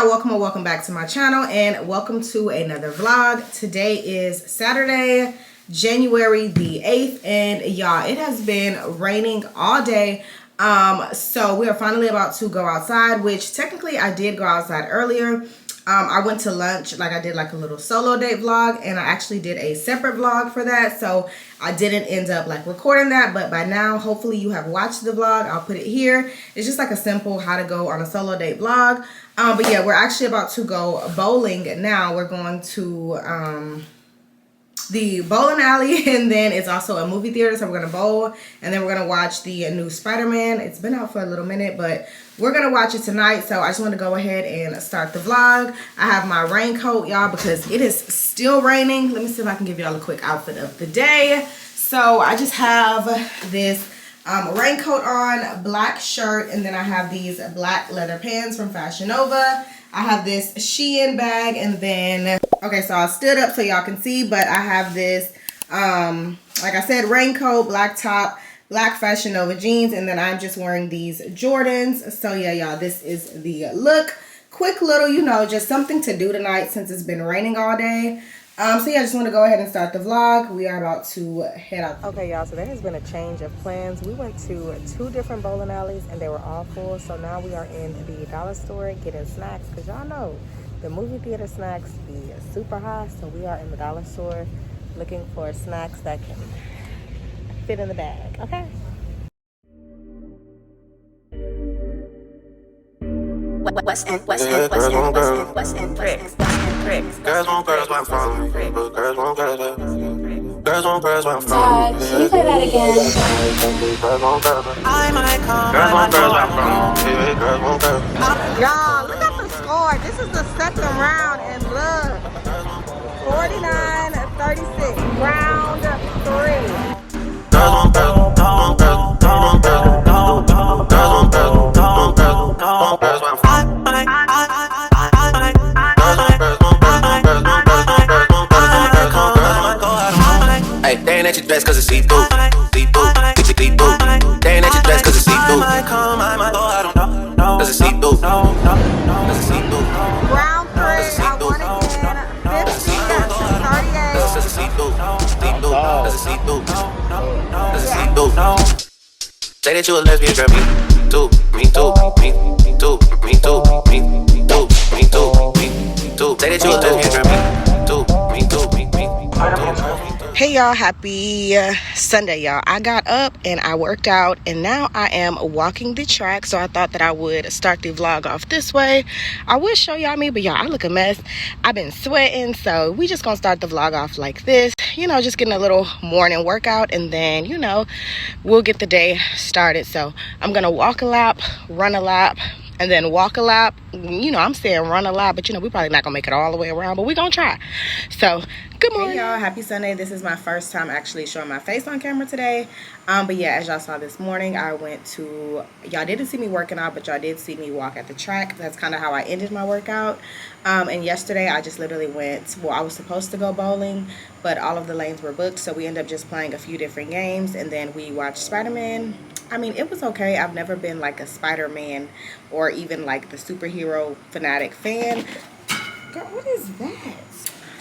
y'all, welcome or welcome back to my channel and welcome to another vlog. Today is Saturday, January the 8th, and y'all, it has been raining all day. So we are finally about to go outside, which technically I did go outside earlier. I went to lunch, like I did like a little solo date vlog, and I actually did a separate vlog for that, so I didn't end up like recording that, but by now hopefully you have watched the vlog. I'll put it here. It's just like a simple how to go on a solo date vlog. But yeah, we're actually about to go bowling now. We're going to the bowling alley, and then it's also a movie theater, so we're gonna bowl and then we're gonna watch the new Spider-Man. It's been out for a little minute, but we're gonna watch it tonight, so I just want to go ahead and start the vlog. I have my raincoat, y'all, because it is still raining. Let me see if I can give y'all a quick outfit of the day. So I just have this raincoat on, black shirt, and then I have these black leather pants from Fashion Nova. I have this Shein bag, and then, okay, so I stood up so y'all can see, but I have this, like I said, raincoat, black top, black Fashion Nova jeans, and then I'm just wearing these Jordans. So yeah, y'all, this is the look. Quick little, you know, just something to do tonight since it's been raining all day. So yeah, I just want to go ahead and start the vlog. We are about to head out. Okay, y'all, so there has been a change of plans. We went to 2 different bowling alleys and they were all full. So now we are in the dollar store getting snacks, because y'all know the movie theater snacks be super high. So we are in the dollar store looking for snacks that can fit in the bag, okay? West End, West End, West End, West End, West End, West End, Bricks. Girls want girls where I'm from, but girls want girls where I'm from. Can you play that again? Girls want girls where I'm from. Girls want girls. Y'all, look at the score. This is the second round, and look, 49-36, round 3. Girls want girls, girls want girls, girls want girls, girls want girls, girls want girls where I'm from. Hey, they ain't at your dress cause it's see-through, see-through, see-through. They ain't at your dress cause it's see-through, cause it's see-through, cause it's see-through. Round 3, I won again, 50-38. Cause it's see-through, see-through, cause it's see-through, cause it's see-through. Say that you a lesbian, girl, me too, me too, me too, me too, me too, me too, me too. Say that you a lesbian, girl, me too, me too, me too. Hey y'all, happy Sunday, y'all. I got up and I worked out, and now I am walking the track. So I thought that I would start the vlog off this way. I would show y'all me, but y'all, I look a mess. I've been sweating, so we just gonna start the vlog off like this, you know, just getting a little morning workout, and then, you know, we'll get the day started. So I'm gonna walk a lap, run a lap, and then walk a lap. You know, I'm saying run a lap, but you know, we probably not gonna make it all the way around, but we gonna try. So good morning, y'all. Happy Sunday. This is my first time actually showing my face on camera today. But yeah, as y'all saw this morning, I went to, y'all didn't see me working out, but y'all did see me walk at the track. That's kind of how I ended my workout. And yesterday I just literally went, well, I was supposed to go bowling, but all of the lanes were booked, so we ended up just playing a few different games, and then we watched Spider-Man. I mean, it was okay. I've never been like a Spider-Man or even like the superhero fanatic fan. Girl, what is that?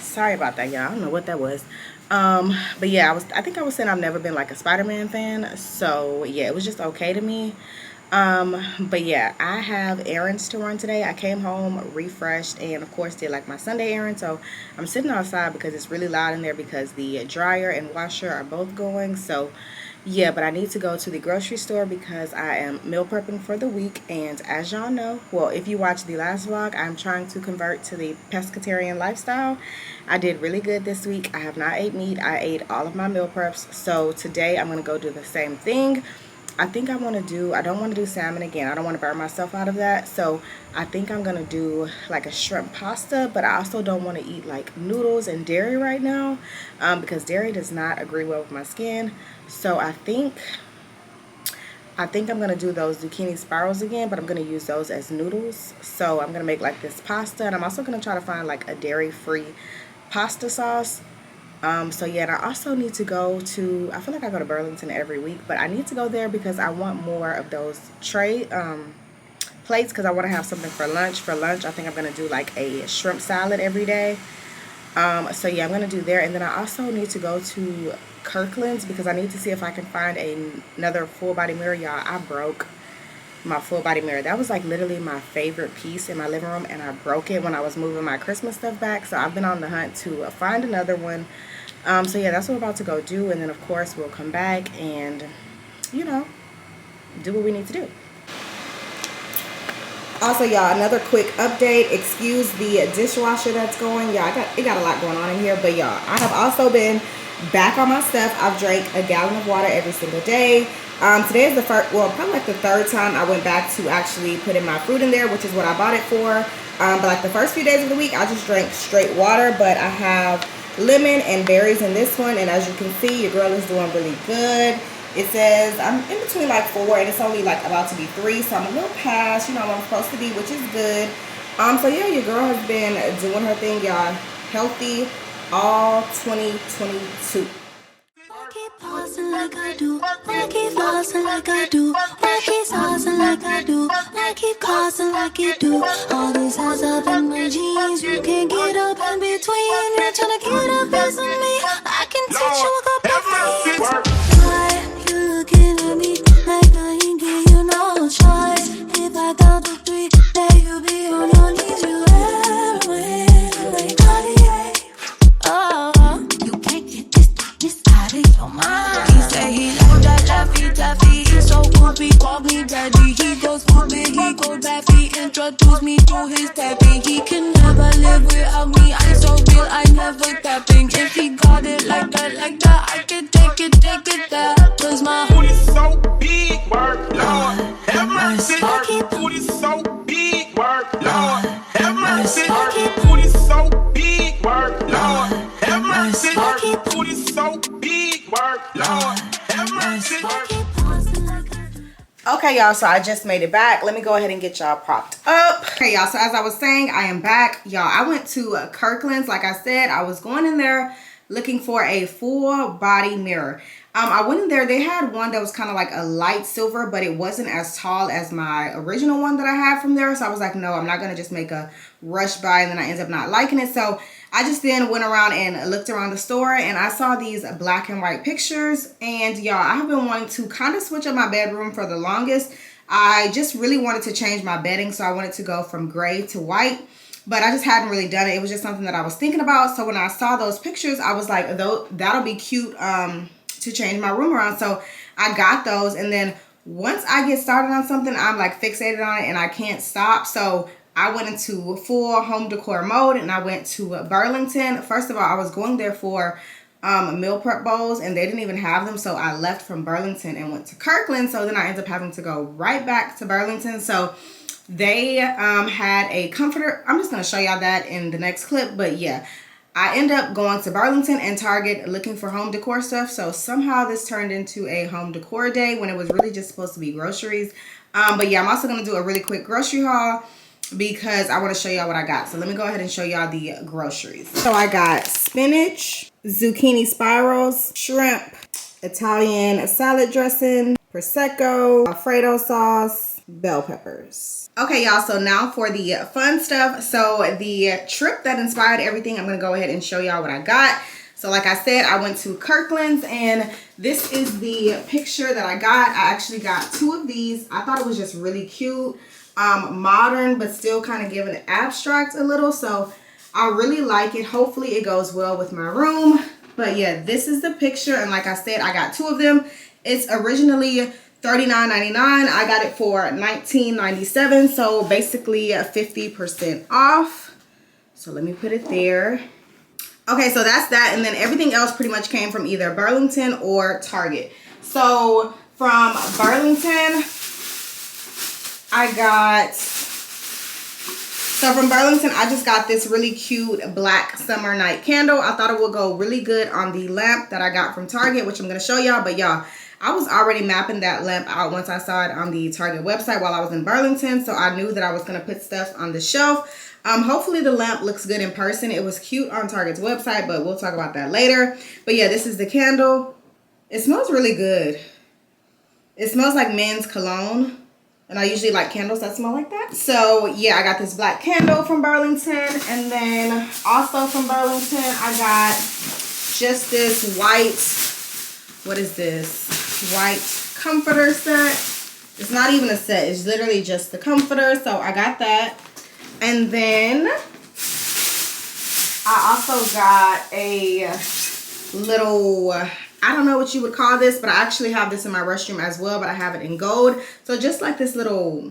Sorry about that, y'all. I don't know what that was. But yeah, I think I was saying I've never been like a Spider-Man fan. So yeah, it was just okay to me. But yeah, I have errands to run today. I came home refreshed and of course did like my Sunday errand. So I'm sitting outside because it's really loud in there because the dryer and washer are both going. So yeah, but I need to go to the grocery store because I am meal prepping for the week. And as y'all know, well, if you watched the last vlog, I'm trying to convert to the pescatarian lifestyle. I did really good this week. I have not ate meat. I ate all of my meal preps. So today I'm going to go do the same thing. I think I don't want to do salmon again. I don't want to burn myself out of that. So I think I'm going to do like a shrimp pasta, but I also don't want to eat like noodles and dairy right now because dairy does not agree well with my skin. So I think I'm going to do those zucchini spirals again, but I'm going to use those as noodles. So I'm going to make like this pasta, and I'm also going to try to find like a dairy-free pasta sauce. So yeah, and I also need to go to, I feel like I go to Burlington every week, but I need to go there because I want more of those plates because I want to have something for lunch. For lunch, I think I'm going to do like a shrimp salad every day. So yeah, I'm going to do there. And then I also need to go to Kirkland's because I need to see if I can find another full body mirror. Y'all, I broke my full body mirror. That was like literally my favorite piece in my living room, and I broke it when I was moving my Christmas stuff back. So I've been on the hunt to find another one. So yeah, that's what we're about to go do, and then of course we'll come back and, you know, do what we need to do. Also, y'all, another quick update. Excuse the dishwasher that's going. Y'all, it got a lot going on in here, but y'all, I have also been back on my stuff. I've drank a gallon of water every single day. Today is the first, well, probably like the third time I went back to actually putting my fruit in there, which is what I bought it for. But like the first few days of the week, I just drank straight water, but I have lemon and berries in this one, and as you can see, your girl is doing really good. It says I'm in between like 4 and it's only like about to be 3, so I'm a little past, you know, where I'm supposed to be, which is good. So yeah, your girl has been doing her thing, y'all. Healthy all 2022. Pausing like I do, I keep flossing like I do, I keep saucing like I do, I keep causing like you do. All this has up in my jeans, you can't get up in between. You're trying to get a piece of me, I can teach you a couple things. Why you looking at me like I ain't give you no choice? If I count to 3, then you be on your knees. You ever win like Cartier. Oh, you can't get this out of your mind. He say he like that Laffy Taffy. He's so goofy, call me daddy. He goes stupid, he goes daffy. Introduce me to his tapping. He can never live without me. I'm so real, I never capping. If he got it like that, I can take it there. Cause my booty so big, work, Lord, have mercy. Booty so big, work, Lord, have mercy. Booty so big, work, Lord, have mercy. Booty so big, work, Lord, have mercy. Okay, y'all, so I just made it back. Let me go ahead and get y'all propped up. Okay, y'all, so as I was saying, I am back. Y'all, I went to Kirkland's. Like I said, I was going in there looking for a full body mirror. I went in there. They had one that was kind of like a light silver, but it wasn't as tall as my original one that I had from there. So I was like, no, I'm not going to just make a rush buy, and then I ended up not liking it. So I just then went around and looked around the store, and I saw these black and white pictures. And y'all, I have been wanting to kind of switch up my bedroom for the longest. I just really wanted to change my bedding, so I wanted to go from gray to white, but I just hadn't really done it. It was just something that I was thinking about. So when I saw those pictures, I was like, that'll be cute to change my room around. So I got those, and then once I get started on something, I'm like fixated on it and I can't stop. So I went into full home decor mode, and I went to Burlington. First of all, I was going there for meal prep bowls, and they didn't even have them. So I left from Burlington and went to Kirkland. So then I ended up having to go right back to Burlington. So they had a comforter. I'm just going to show y'all that in the next clip. But yeah, I end up going to Burlington and Target looking for home decor stuff. So somehow this turned into a home decor day when it was really just supposed to be groceries. But yeah, I'm also going to do a really quick grocery haul because I want to show y'all what I got. So let me go ahead and show y'all the groceries. So I got spinach, zucchini spirals, shrimp, Italian salad dressing, Prosecco, Alfredo sauce, bell peppers. Okay, y'all, so now for the fun stuff. So the trip that inspired everything, I'm going to go ahead and show y'all what I got. So like I said, I went to Kirkland's, and this is the picture that I got. I actually got 2 of these. I thought it was just really cute. Modern, but still kind of giving abstract a little. So I really like it. Hopefully it goes well with my room. But yeah, this is the picture. And like I said, I got 2 of them. It's originally $39.99. I got it for $19.97. So basically 50% off. So let me put it there. Okay, so that's that. And then everything else pretty much came from either Burlington or Target. So from Burlington, I just got this really cute black summer night candle. I thought it would go really good on the lamp that I got from Target, which I'm going to show y'all. But y'all, I was already mapping that lamp out once I saw it on the Target website while I was in Burlington. So I knew that I was going to put stuff on the shelf. Hopefully the lamp looks good in person. It was cute on Target's website, but we'll talk about that later. But yeah, this is the candle. It smells really good. It smells like men's cologne. And I usually like candles that smell like that. So yeah, I got this black candle from Burlington. And then also from Burlington, I got just this white, what is this? White comforter set. It's not even a set. It's literally just the comforter. So I got that. And then I also got a little, I don't know what you would call this, but I actually have this in my restroom as well, but I have it in gold. So just like this little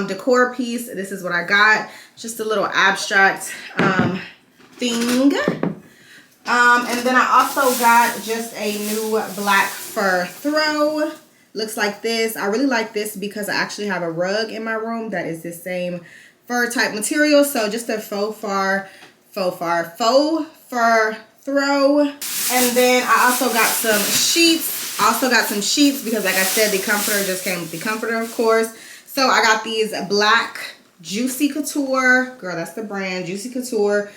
decor piece, this is what I got. Just a little abstract thing. And then I also got just a new black fur throw. Looks like this. I really like this because I actually have a rug in my room that is the same fur type material. So just a faux fur throw. And then I also got some sheets. Because like I said, the comforter just came with the comforter, of course. So I got these black Juicy Couture, girl, that's the brand, Juicy Couture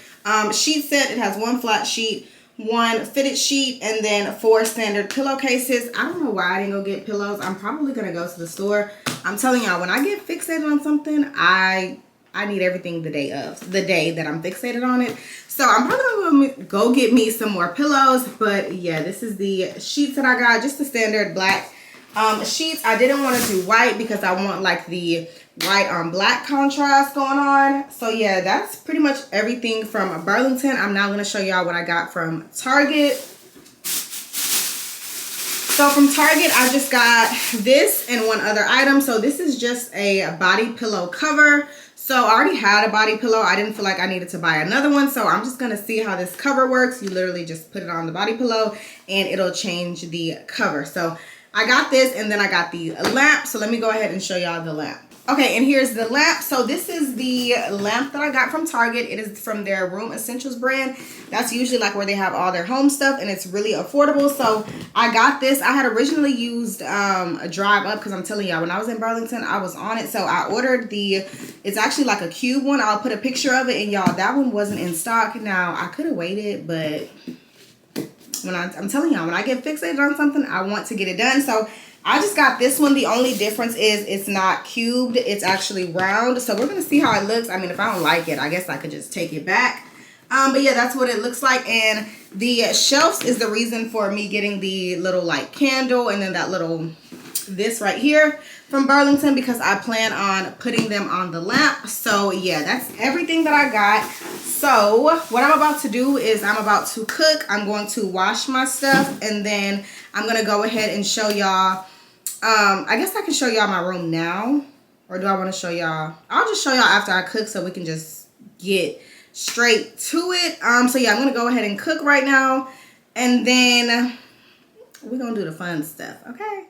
sheet set. It has one flat sheet, one fitted sheet, and then 4 standard pillowcases. I don't know why I didn't go get pillows. I'm probably gonna go to the store. I'm telling y'all, when I get fixated on something, I need everything the day that I'm fixated on it. So I'm probably gonna go get me some more pillows. But yeah, this is the sheets that I got, just the standard black sheets. I didn't want to do white because I want like the white on black contrast going on. So yeah, that's pretty much everything from Burlington. I'm now going to show y'all what I got from Target. So from Target, I just got this and one other item. So this is just a body pillow cover. So I already had a body pillow. I didn't feel like I needed to buy another one. So I'm just going to see how this cover works. You literally just put it on the body pillow and it'll change the cover. So I got this, and then I got the lamp. So let me go ahead and show y'all the lamp. Okay, and here's the lamp. So this is the lamp that I got from Target. It is from their Room Essentials brand. That's usually like where they have all their home stuff, and it's really affordable. So I got this. I had originally used a Drive Up because I'm telling y'all, when I was in Burlington, I was on it. So I ordered it's actually like a cube one. I'll put a picture of it, and y'all, that one wasn't in stock. Now, I could have waited, but I'm telling y'all, when I get fixated on something, I want to get it done. So I just got this one. The only difference is it's not cubed, it's actually round. So we're gonna see how it looks. I mean, if I don't like it, I guess I could just take it back. But yeah, that's what it looks like. And the shelves is the reason for me getting the little like candle and then that little this right here from Burlington, because I plan on putting them on the lamp. So yeah, that's everything that I got. So what I'm about to do is I'm about to cook. I'm going to wash my stuff, and then I'm gonna go ahead and show y'all. I guess I can show y'all my room now, or do I want to show y'all? I'll just show y'all after I cook so we can just get straight to it. So yeah, I'm gonna go ahead and cook right now, and then we're gonna do the fun stuff. Okay.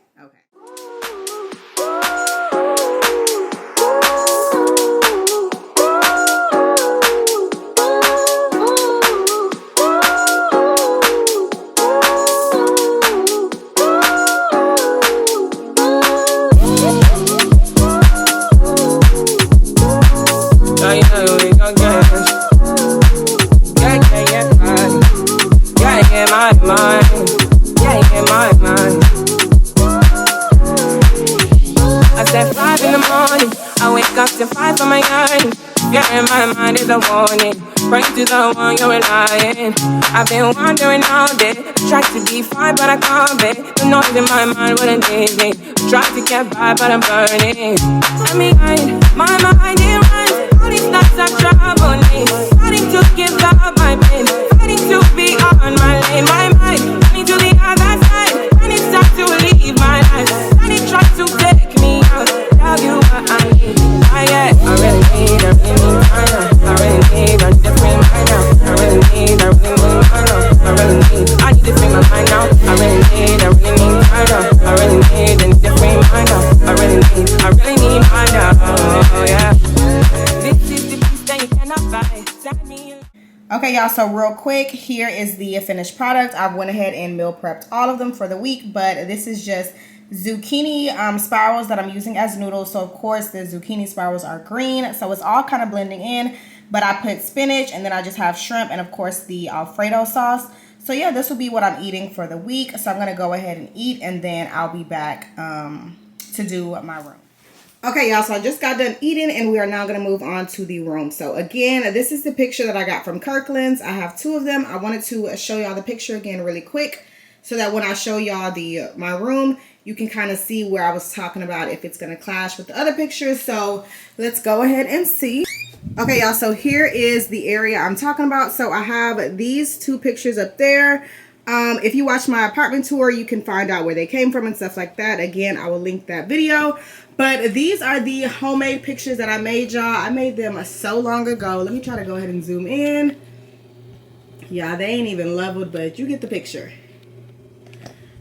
In my mind is a warning. Pray to the one you're relying. I've been wandering all day, tried to be fine, but I can't be. The noise in my mind wouldn't leave me. Tried to get by, but I'm burning. Tell me my mind it runs. All these thoughts are troubling me. Starting to give up my pain. Fighting to be on my lane. My mind running to the other side. And it starts to leave my life. And it tries to take me out. Tell you what I need. I really need a I really need a different mind now. I really need my now. I need to free my mind now. I really need my now. I really need a different mind now. I really need my now. Oh yeah. This is the piece that you cannot buy. Send me. Okay, y'all, so real quick, here is the finished product. I went ahead and meal prepped all of them for the week, but this is just zucchini spirals that I'm using as noodles. So of course the zucchini spirals are green, so it's all kind of blending in, but I put spinach, and then I just have shrimp, and of course the Alfredo sauce. So yeah, this will be what I'm eating for the week. So I'm gonna go ahead and eat, and then I'll be back to do my room. Okay, y'all, so I just got done eating and we are now going to move on to the room. So again, this is the picture that I got from Kirkland's. I have two of them. I wanted to show y'all the picture again really quick so that when I show y'all my room, you can kind of see where I was talking about if it's going to clash with the other pictures. So let's go ahead and see. Okay, y'all, so here is the area I'm talking about. So I have these two pictures up there. If you watch my apartment tour, you can find out where they came from and stuff like that. Again, I will link that video. But these are the homemade pictures that I made, y'all. I made them so long ago. Let me try to go ahead and zoom in. Yeah, they ain't even leveled, but you get the picture.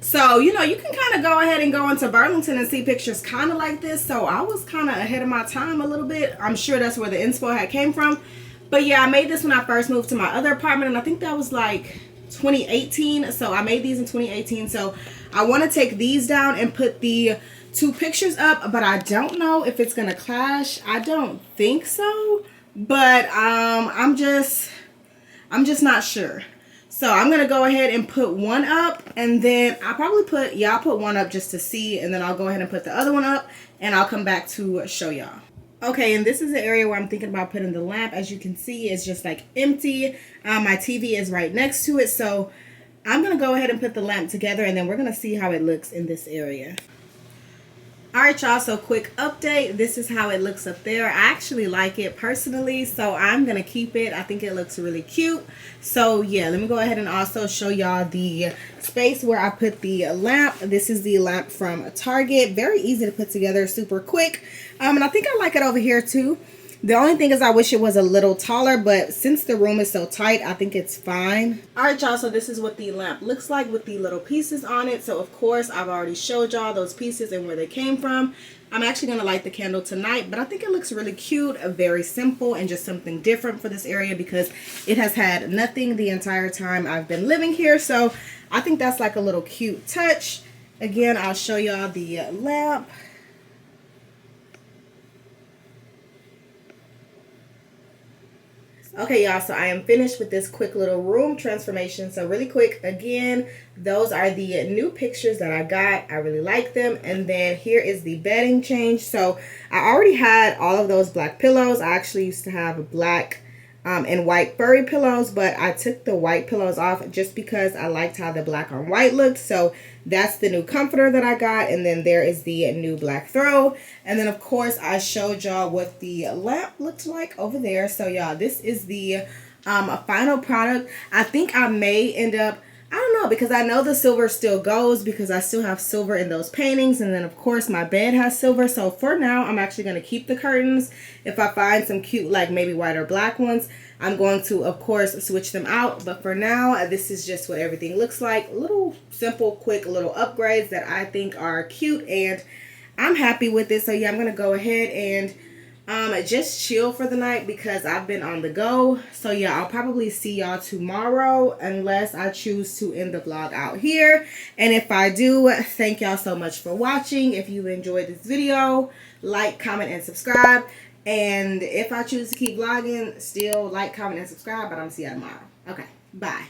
So, you know, you can kind of go ahead and go into Burlington and see pictures kind of like this. So I was kind of ahead of my time a little bit. I'm sure that's where the inspo had came from. But yeah, I made this when I first moved to my other apartment. And I think that was like 2018. So I made these in 2018. So I want to take these down and put the two pictures up, but I don't know if it's gonna clash. I don't think so, but I'm just not sure. So I'm gonna go ahead and put one up, and then I'll probably I'll put one up just to see, and then I'll go ahead and put the other one up, and I'll come back to show y'all. Okay, and this is the area where I'm thinking about putting the lamp. As you can see, it's just like empty. My TV is right next to it, so I'm gonna go ahead and put the lamp together, and then we're gonna see how it looks in this area. Alright, y'all, so quick update. This is how it looks up there. I actually like it personally, so I'm gonna keep it. I think it looks really cute. So yeah, let me go ahead and also show y'all the space where I put the lamp. This is the lamp from Target. Very easy to put together, super quick. And I think I like it over here too. The only thing is I wish it was a little taller, but since the room is so tight, I think it's fine. Alright, y'all, so this is what the lamp looks like with the little pieces on it. So of course, I've already showed y'all those pieces and where they came from. I'm actually going to light the candle tonight, but I think it looks really cute, very simple, and just something different for this area because it has had nothing the entire time I've been living here. So I think that's like a little cute touch. Again, I'll show y'all the lamp. Okay, y'all, so I am finished with this quick little room transformation. So really quick, again, those are the new pictures that I got. I really like them. And then here is the bedding change. So I already had all of those black pillows. I actually used to have black and white furry pillows, but I took the white pillows off just because I liked how the black on white looked. So that's the new comforter that I got. And then there is the new black throw. And then of course I showed y'all what the lamp looked like over there. So y'all, this is the final product. I think I may end up, I don't know, because I know the silver still goes because I still have silver in those paintings. And then of course my bed has silver. So for now, I'm actually going to keep the curtains. If I find some cute, like maybe white or black ones, I'm going to, of course, switch them out. But for now, this is just what everything looks like. Little simple, quick little upgrades that I think are cute. And I'm happy with it. So yeah, I'm going to go ahead and just chill for the night because I've been on the go. So yeah, I'll probably see y'all tomorrow unless I choose to end the vlog out here. And if I do, thank y'all so much for watching. If you enjoyed this video, like, comment, and subscribe. And if I choose to keep vlogging, still like, comment, and subscribe. But I'm going to see y'all tomorrow. Okay, bye.